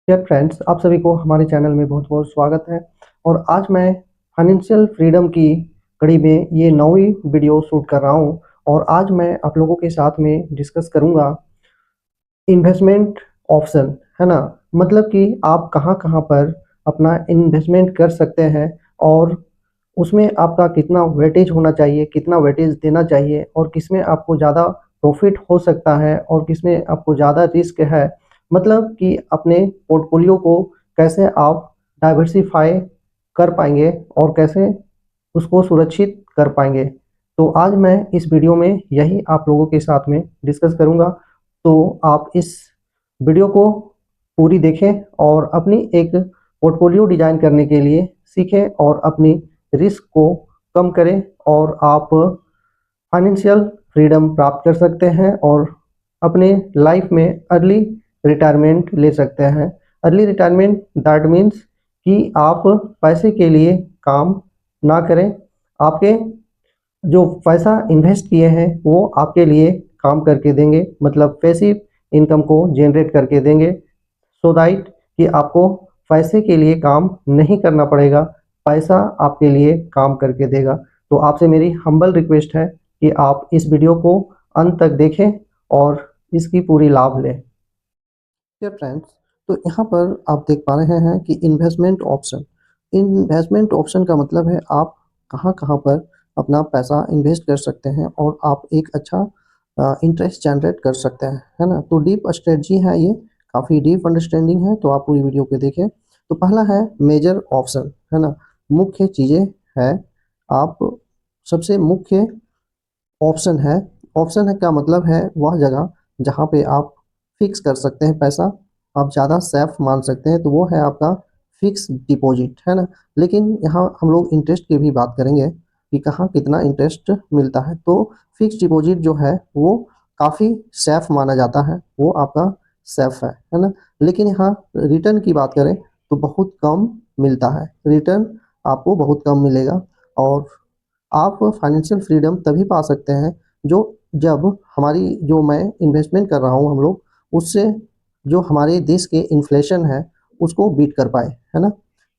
Dear friends, आप सभी को हमारे चैनल में बहुत बहुत स्वागत है। और आज मैं फाइनेंशियल फ्रीडम की कड़ी में ये 9वीं वीडियो शूट कर रहा हूँ। और आज मैं आप लोगों के साथ में डिस्कस करूँगा इन्वेस्टमेंट ऑप्शन, है ना। मतलब कि आप कहाँ कहाँ पर अपना इन्वेस्टमेंट कर सकते हैं और उसमें आपका कितना वेटेज होना चाहिए, कितना वेटेज देना चाहिए, और किसमें आपको ज़्यादा प्रॉफिट हो सकता है और किसमें आपको ज़्यादा रिस्क है। मतलब कि अपने पोर्टफोलियो को कैसे आप डाइवर्सिफाई कर पाएंगे और कैसे उसको सुरक्षित कर पाएंगे। तो आज मैं इस वीडियो में यही आप लोगों के साथ में डिस्कस करूंगा। तो आप इस वीडियो को पूरी देखें और अपनी एक पोर्टफोलियो डिजाइन करने के लिए सीखें और अपनी रिस्क को कम करें, और आप फाइनेंशियल फ्रीडम प्राप्त कर सकते हैं और अपने लाइफ में अर्ली रिटायरमेंट ले सकते हैं। अर्ली रिटायरमेंट दैट मीन्स कि आप पैसे के लिए काम ना करें, आपके जो पैसा इन्वेस्ट किए हैं वो आपके लिए काम करके देंगे, मतलब पैसिव इनकम को जनरेट करके देंगे। सो दैट कि आपको पैसे के लिए काम नहीं करना पड़ेगा, पैसा आपके लिए काम करके देगा। तो आपसे मेरी हम्बल रिक्वेस्ट है कि आप इस वीडियो को अंत तक देखें और इसकी पूरी लाभ लें। डियर फ्रेंड्स, तो यहाँ पर आप देख पा रहे हैं कि इन्वेस्टमेंट ऑप्शन का मतलब है आप कहाँ कहाँ पर अपना पैसा इन्वेस्ट कर सकते हैं और आप एक अच्छा इंटरेस्ट जनरेट कर सकते हैं, है ना। तो डीप स्ट्रेटजी है ये, काफ़ी डीप अंडरस्टैंडिंग है, तो आप पूरी वीडियो को देखें। तो पहला है मेजर ऑप्शन, है ना। मुख्य चीज़ें है, आप सबसे मुख्य ऑप्शन है क्या मतलब है, वह जगह जहाँ पे आप फिक्स कर सकते हैं पैसा, आप ज़्यादा सेफ मान सकते हैं, तो वो है आपका फिक्स डिपॉजिट, है ना। लेकिन यहाँ हम लोग इंटरेस्ट की भी बात करेंगे कि कहाँ कितना इंटरेस्ट मिलता है। तो फिक्स डिपॉजिट जो है वो काफ़ी सेफ माना जाता है, वो आपका सेफ है ना। लेकिन यहाँ रिटर्न की बात करें तो बहुत कम मिलता है, रिटर्न आपको बहुत कम मिलेगा। और आप फाइनेंशियल फ्रीडम तभी पा सकते हैं जो जब हमारी जो मैं इन्वेस्टमेंट कर रहा हूँ हम लोग उससे जो हमारे देश के इन्फ्लेशन है उसको बीट कर पाए, है ना।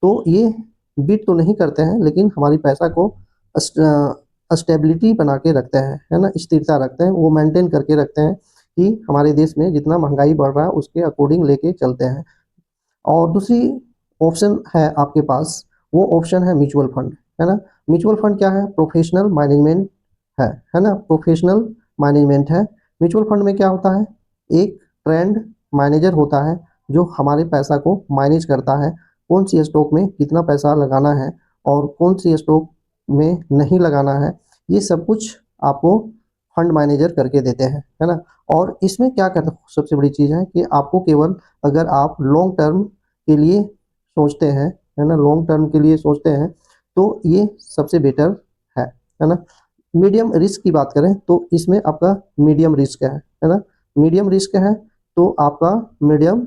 तो ये बीट तो नहीं करते हैं लेकिन हमारी पैसा को स्टेबिलिटी बना के रखते हैं, है ना, स्थिरता रखते हैं, वो मेंटेन करके रखते हैं कि हमारे देश में जितना महंगाई बढ़ रहा है उसके अकॉर्डिंग लेके चलते हैं। और दूसरी ऑप्शन है आपके पास, वो ऑप्शन है म्यूचुअल फंड, है ना। म्यूचुअल फंड क्या है, प्रोफेशनल मैनेजमेंट है ना, प्रोफेशनल मैनेजमेंट है। म्यूचुअल फंड में क्या होता है, एक ट्रेंड मैनेजर होता है जो हमारे पैसा को मैनेज करता है, कौन सी स्टॉक में कितना पैसा लगाना है और कौन सी स्टॉक में नहीं लगाना है, ये सब कुछ आपको फंड मैनेजर करके देते हैं, है ना। और इसमें क्या करते, सबसे बड़ी चीज़ है कि आपको केवल अगर आप लॉन्ग टर्म के लिए सोचते हैं, है ना, लॉन्ग टर्म के लिए सोचते हैं तो ये सबसे बेटर है ना। मीडियम रिस्क की बात करें तो इसमें आपका मीडियम रिस्क है ना, मीडियम रिस्क है, तो आपका मीडियम,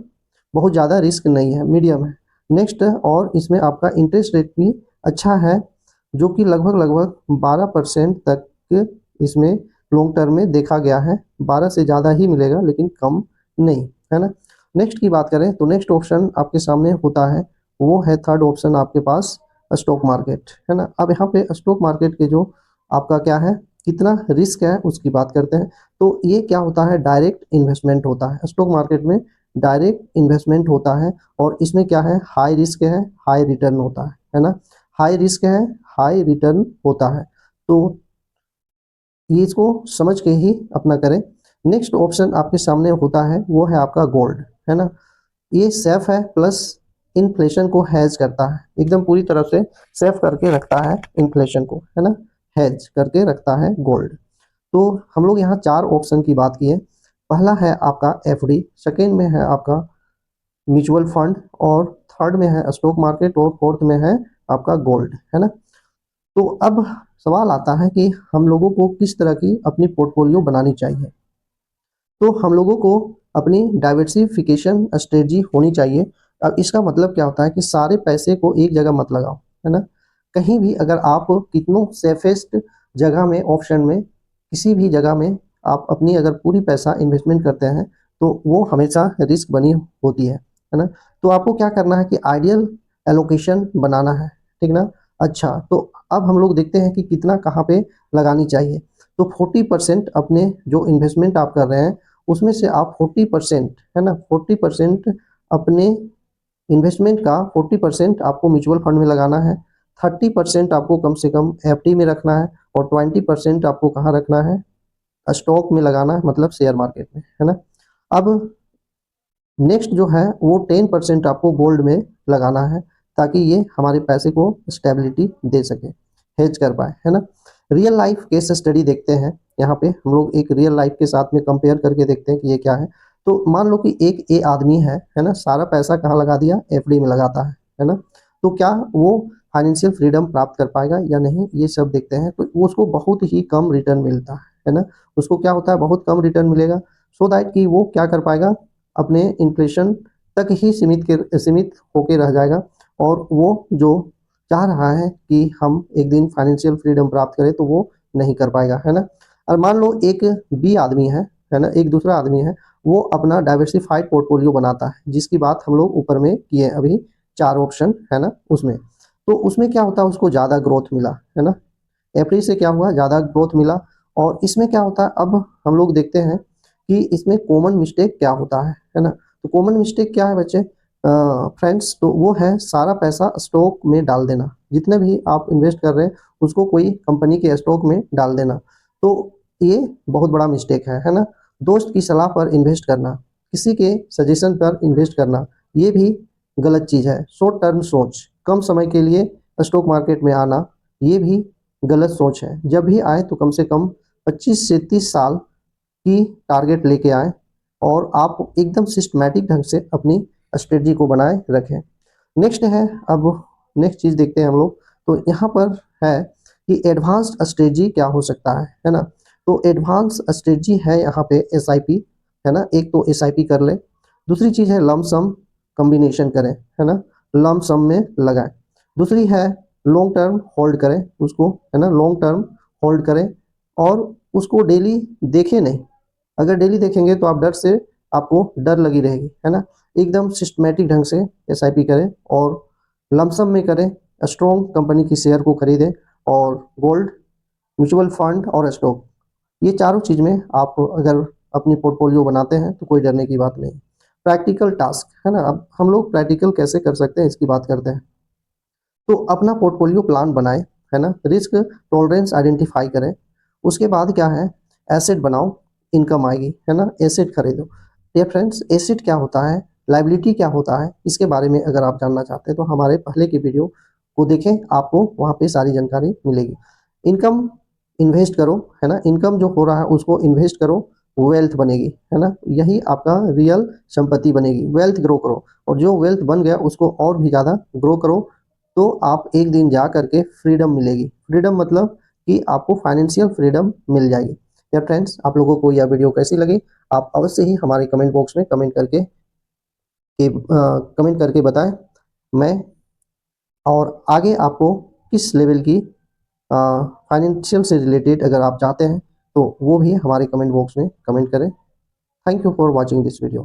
बहुत ज़्यादा रिस्क नहीं है, मीडियम है। नेक्स्ट, और इसमें आपका इंटरेस्ट रेट भी अच्छा है, जो कि लगभग लगभग 12% तक इसमें लॉन्ग टर्म में देखा गया है। 12 से ज़्यादा ही मिलेगा लेकिन कम नहीं, है ना। नेक्स्ट की बात करें तो नेक्स्ट ऑप्शन आपके सामने होता है, वो है थर्ड ऑप्शन आपके पास, स्टॉक मार्केट, है ना। अब यहाँ पे स्टॉक मार्केट के जो आपका क्या है, कितना रिस्क है उसकी बात करते हैं। तो ये क्या होता है, डायरेक्ट इन्वेस्टमेंट होता है स्टॉक मार्केट में, डायरेक्ट इन्वेस्टमेंट होता है। और इसमें क्या है, हाई रिस्क है, हाई रिटर्न होता है ना। हाई रिस्क है, हाई रिटर्न होता है, तो ये इसको समझ के ही अपना करें। नेक्स्ट ऑप्शन आपके सामने होता है वो है आपका गोल्ड, है ना। ये सेफ है, प्लस इन्फ्लेशन को हैज करता है, एकदम पूरी तरह से सेफ करके रखता है इन्फ्लेशन को, है ना, हैज करके रखता है गोल्ड। तो हम लोग यहाँ चार ऑप्शन की बात की है। पहला है आपका एफडी, सेकेंड में है आपका म्यूचुअल फंड, और थर्ड में है स्टॉक मार्केट, और फोर्थ में है आपका गोल्ड, है ना। तो अब सवाल आता है कि हम लोगों को किस तरह की अपनी पोर्टफोलियो बनानी चाहिए। तो हम लोगों को अपनी डाइवर्सिफिकेशन स्ट्रेटजी होनी चाहिए। अब इसका मतलब क्या होता है कि सारे पैसे को एक जगह मत लगाओ, है ना। कहीं भी अगर आप कितनों सेफेस्ट जगह में, ऑप्शन में, किसी भी जगह में आप अपनी अगर पूरी पैसा इन्वेस्टमेंट करते हैं तो वो हमेशा रिस्क बनी होती है। है ना। तो आपको क्या करना है कि आइडियल एलोकेशन बनाना है, ठीक ना। अच्छा, तो अब हम लोग देखते हैं कि कितना कहाँ पे लगानी चाहिए। तो 40% अपने जो इन्वेस्टमेंट आप कर रहे हैं उसमें से आप 40%, है ना, 40% अपने इन्वेस्टमेंट का 40% आपको म्यूचुअल फंड में लगाना है, 30% आपको कम से कम एफडी में रखना है, और 20% आपको कहाँ रखना है, स्टॉक में लगाना है, मतलब शेयर मार्केट में, है ना। अब नेक्स्ट जो है वो 10% आपको गोल्ड में लगाना है, ताकि ये हमारे पैसे को स्टेबिलिटी दे सके, हेज कर पाए, है ना। रियल लाइफ केस स्टडी देखते हैं, यहाँ पे हम लोग एक रियल लाइफ के साथ में कंपेयर करके देखते हैं कि ये क्या है। तो मान लो कि एक ए आदमी है ना, सारा पैसा कहाँ लगा दिया, एफडी में लगाता है ना। तो क्या वो फाइनेंशियल फ्रीडम प्राप्त कर पाएगा या नहीं, ये सब देखते हैं। तो वो उसको बहुत ही कम रिटर्न मिलता है ना। उसको क्या होता है, बहुत कम रिटर्न मिलेगा, सो दैट कि वो क्या कर पाएगा, अपने इन्फ्लेशन तक ही सीमित होके रह जाएगा। और वो जो चाह रहा है कि हम एक दिन फाइनेंशियल फ्रीडम प्राप्त करें, तो वो नहीं कर पाएगा, है ना। और मान लो एक बी आदमी है ना, एक दूसरा आदमी है, वो अपना डाइवर्सिफाइड पोर्टफोलियो बनाता है, जिसकी बात हम लोग ऊपर में किए अभी, 4 ऑप्शन है ना उसमें। तो उसमें क्या होता है, उसको ज़्यादा ग्रोथ मिला, है ना। एफडी से क्या हुआ, ज़्यादा ग्रोथ मिला। और इसमें क्या होता है, अब हम लोग देखते हैं कि इसमें कॉमन मिस्टेक क्या होता है ना। तो कॉमन मिस्टेक क्या है बच्चे, फ्रेंड्स, तो वो है सारा पैसा स्टॉक में डाल देना। जितने भी आप इन्वेस्ट कर रहे हैं उसको कोई कंपनी के स्टॉक में डाल देना। तो ये बहुत बड़ा मिस्टेक है ना। दोस्त की सलाह पर इन्वेस्ट करना, किसी के सजेशन पर इन्वेस्ट करना, ये भी गलत चीज़ है। शॉर्ट टर्म सोच, कम समय के लिए स्टॉक मार्केट में आना, ये भी गलत सोच है। जब भी आए तो कम से कम 25 से 30 साल की टारगेट लेके आए, और आप एकदम सिस्टमैटिक ढंग से अपनी स्ट्रेटजी को बनाए रखें। नेक्स्ट है, अब नेक्स्ट चीज़ देखते हैं हम लोग। तो यहाँ पर है कि एडवांस्ड स्ट्रेटजी क्या हो सकता है ना। तो एडवांस स्ट्रेटजी है यहाँ पे एसआईपी, है ना। एक तो एसआईपी कर ले, दूसरी चीज़ है लमसम कॉम्बिनेशन करें, है ना, लमसम में लगाएं। दूसरी है लॉन्ग टर्म होल्ड करें उसको, है ना, लॉन्ग टर्म होल्ड करें, और उसको डेली देखें नहीं। अगर डेली देखेंगे तो आप डर से, आपको डर लगी रहेगी, है ना। एकदम सिस्टमेटिक ढंग से एसआईपी करें, और लमसम में करें, स्ट्रॉन्ग कंपनी की शेयर को खरीदें, और गोल्ड, म्यूचुअल फंड और स्टॉक, ये चारों चीज़ में आप अगर अपनी पोर्टफोलियो बनाते हैं तो कोई डरने की बात नहीं। प्रैक्टिकल टास्क, है ना। अब हम लोग प्रैक्टिकल कैसे कर सकते हैं इसकी बात करते हैं। तो अपना पोर्टफोलियो प्लान बनाएं, है ना, रिस्क टॉलरेंस आइडेंटिफाई करें। उसके बाद क्या है, एसेट बनाओ, इनकम आएगी, है ना, एसेट खरीदो। डियर फ्रेंड्स, एसेट क्या होता है, लाइबिलिटी क्या होता है, इसके बारे में अगर आप जानना चाहते हैं तो हमारे पहले की वीडियो को देखें, आपको वहाँ पे सारी जानकारी मिलेगी। इनकम इन्वेस्ट करो, है ना, इनकम जो हो रहा है उसको इन्वेस्ट करो, वेल्थ बनेगी, है ना, यही आपका रियल संपत्ति बनेगी। वेल्थ ग्रो करो, और जो वेल्थ बन गया उसको और भी ज़्यादा ग्रो करो, तो आप एक दिन जा करके फ्रीडम मिलेगी। फ्रीडम मतलब कि आपको फाइनेंशियल फ्रीडम मिल जाएगी। या फ्रेंड्स, आप लोगों को यह वीडियो कैसी लगी, आप अवश्य ही हमारे कमेंट बॉक्स में कमेंट करके बताएं। मैं और आगे आपको किस लेवल की फाइनेंशियल से रिलेटेड अगर आप चाहते हैं तो वो भी हमारे कमेंट बॉक्स में कमेंट करें। Thank you for watching this video.